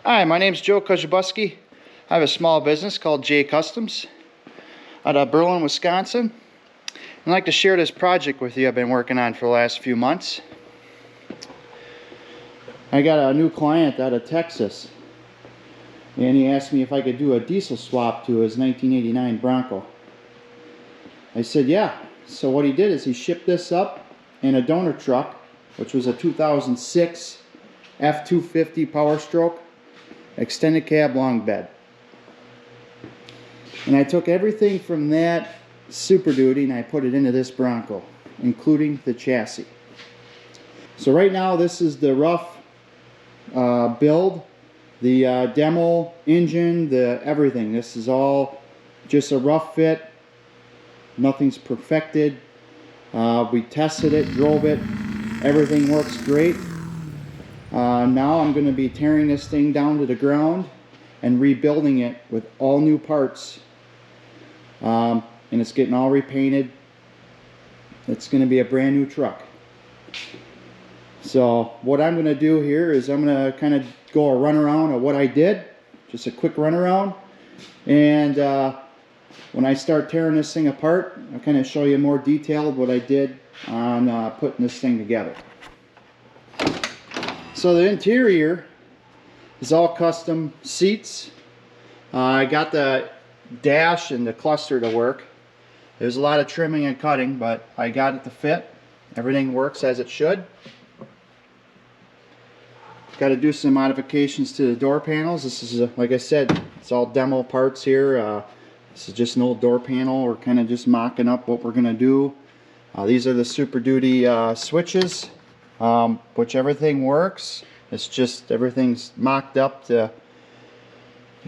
Hi, my name's J.Kustoms. I have a small business called J.Kustoms out of Berlin, Wisconsin. I'd like to share this project with you I've been working on for the last few months. I got a new client out of Texas, and he asked me if I could do a diesel swap to his 1989 Bronco. I said yeah. So what he did is he shipped this up in a donor truck, which was a 2006 F250 powerstroke extended cab long bed. And I took everything from that Super Duty and I put it into this Bronco, including the chassis. So right now this is the rough build, the demo engine, the everything. This is all just a rough fit. Nothing's perfected. We tested it, drove it. Everything works great. Now I'm going to be tearing this thing down to the ground and rebuilding it with all new parts. And it's getting all repainted. It's going to be a brand new truck. So what I'm going to do here is I'm going to kind of go a run around of what I did. Just a quick run around. And when I start tearing this thing apart, I'll kind of show you more detailed what I did on putting this thing together. So the interior is all custom seats. I got the dash and the cluster to work. There's a lot of trimming and cutting, but I got it to fit. Everything works as it should. Got to do some modifications to the door panels. This is, like I said, it's all demo parts here. This is just an old door panel. We're kind of just mocking up what we're going to do. These are the Super Duty switches, which everything works. It's just everything's mocked up to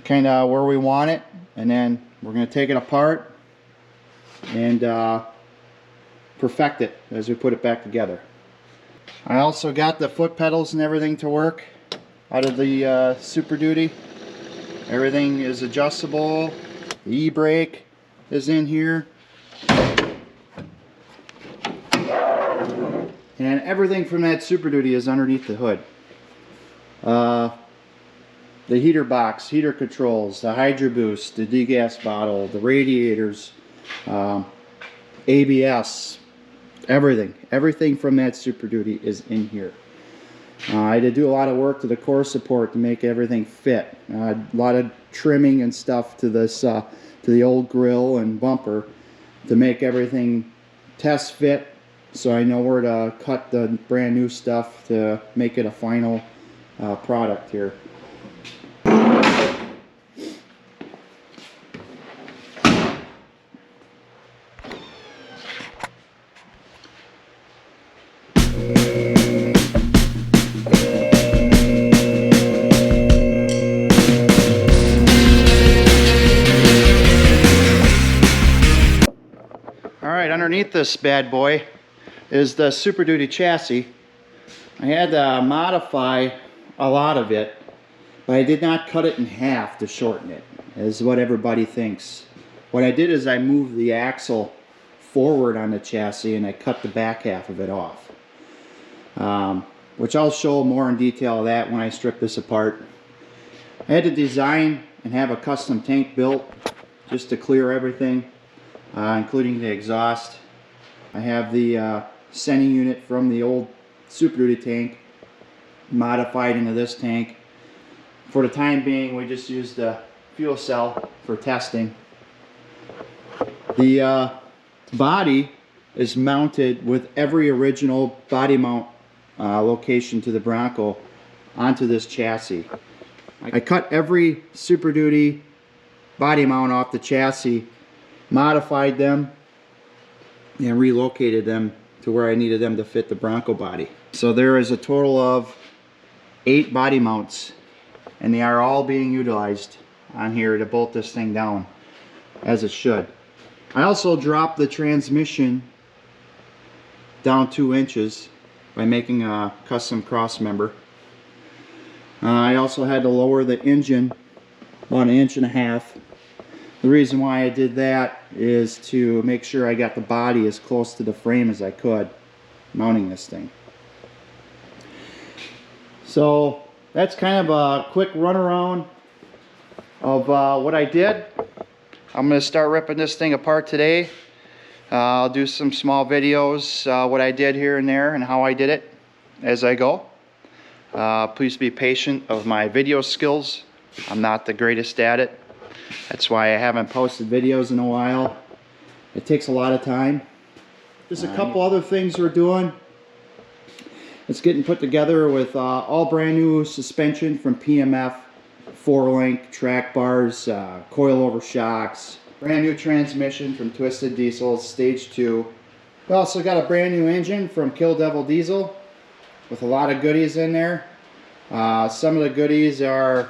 kind of where we want it. And then we're going to take it apart and perfect it as we put it back together. I also got the foot pedals and everything to work out of the Super Duty. Everything is adjustable. The e-brake is in here. And everything from that Super Duty is underneath the hood. The heater box, heater controls, the Hydro Boost, the degas bottle, the radiators, ABS, everything from that Super Duty is in here. I had to do a lot of work to the core support to make everything fit. A lot of trimming and stuff to this, to the old grill and bumper to make everything test fit, so I know where to cut the brand new stuff to make it a final product here. Alright, underneath this bad boy is the Super Duty chassis. I had to modify a lot of it, but I did not cut it in half to shorten it, is what everybody thinks. What I did is I moved the axle forward on the chassis and I cut the back half of it off. Which I'll show more in detail of that when I strip this apart. I had to design and have a custom tank built just to clear everything, including the exhaust. I have the sending unit from the old Super Duty tank modified into this tank. For the time being, we just use the fuel cell for testing. The body is mounted with every original body mount location to the Bronco onto this chassis. I cut every Super Duty body mount off the chassis, modified them, and relocated them to where I needed them to fit the Bronco body. So there is a total of 8 body mounts, and they are all being utilized on here to bolt this thing down as it should. I also dropped the transmission down 2 inches by making a custom cross member. I also had to lower the engine about 1.5 inches. The reason why I did that is to make sure I got the body as close to the frame as I could mounting this thing. So that's kind of a quick run around of what I did. I'm going to start ripping this thing apart today. I'll do some small videos, what I did here and there and how I did it as I go. Please be patient of my video skills. I'm not the greatest at it. That's why I haven't posted videos in a while. It takes a lot of time. Just a couple other things we're doing. It's getting put together with all brand new suspension from PMF, 4-link, track bars, coilover shocks, brand new transmission from Twisted Diesels, stage 2. We also got a brand new engine from Kill Devil Diesel with a lot of goodies in there. Some of the goodies are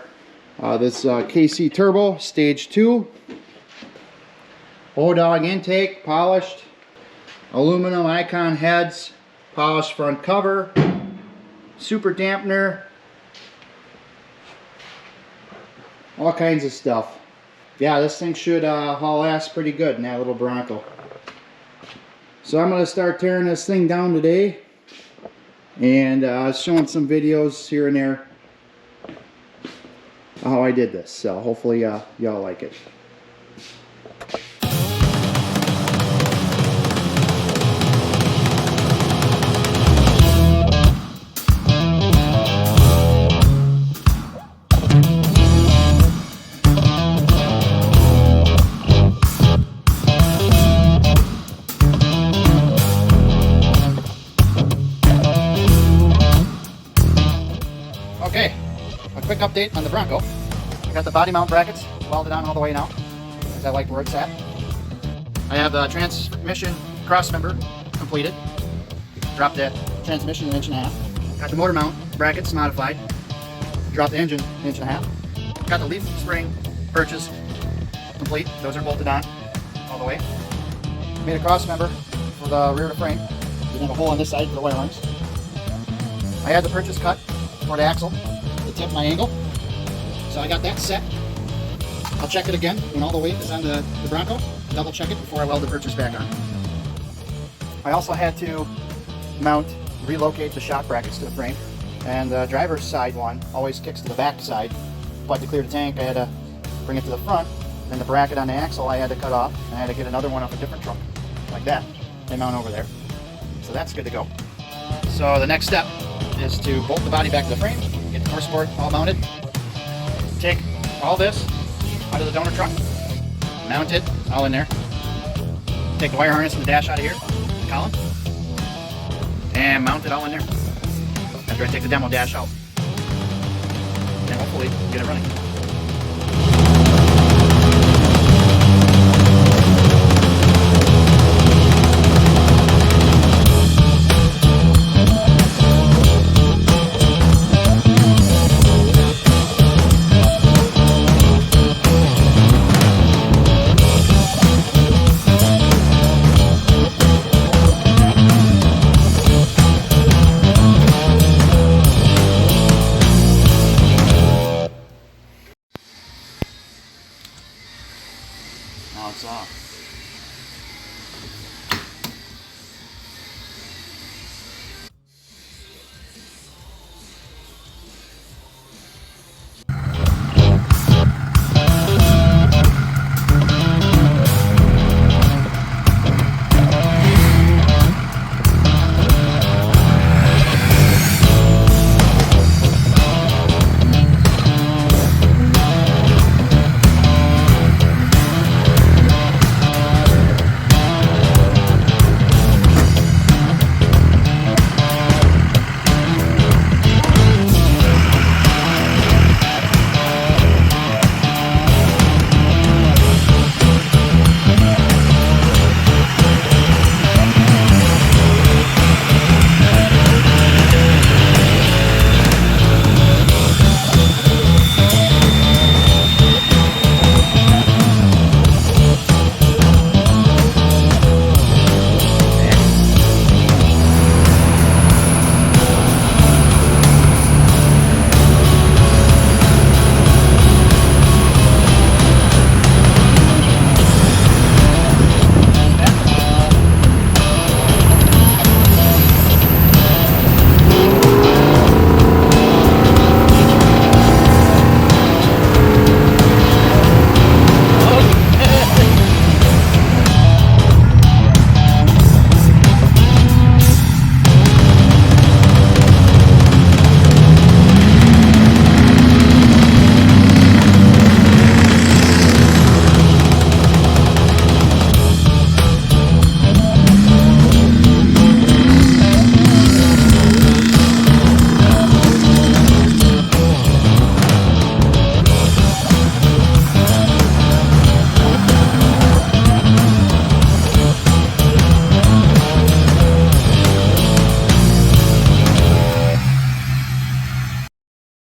this KC Turbo, stage 2. O-Dog intake, polished. Aluminum Icon heads, polished front cover, super dampener, all kinds of stuff. Yeah, this thing should haul ass pretty good in that little Bronco. So I'm going to start tearing this thing down today and showing some videos here and there how I did this. So hopefully y'all like it. Okay, a quick update on the Bronco. I got the body mount brackets welded on all the way now, because I like where it's at. I have the transmission cross member completed. Dropped that transmission 1.5 inches. Got the motor mount brackets modified. Dropped the engine 1.5 inches. Got the leaf spring purchased complete. Those are bolted on all the way. Made a cross member for the rear of the frame. Didn't have a hole on this side for the wire harness. I had the purchase cut for the axle to tip my angle. So I got that set. I'll check it again when all the weight is on the Bronco. Double check it before I weld the purchase back on. I also had to relocate the shock brackets to the frame. And the driver's side one always kicks to the back side. But to clear the tank, I had to bring it to the front. And the bracket on the axle I had to cut off. And I had to get another one off a different truck, like that, and mount over there. So that's good to go. So the next step is to bolt the body back to the frame, get the core support all mounted, take all this out of the donor truck, mount it all in there, take the wire harness and the dash out of here, the column, and mount it all in there after I take the demo dash out, and hopefully get it running. Now it's off.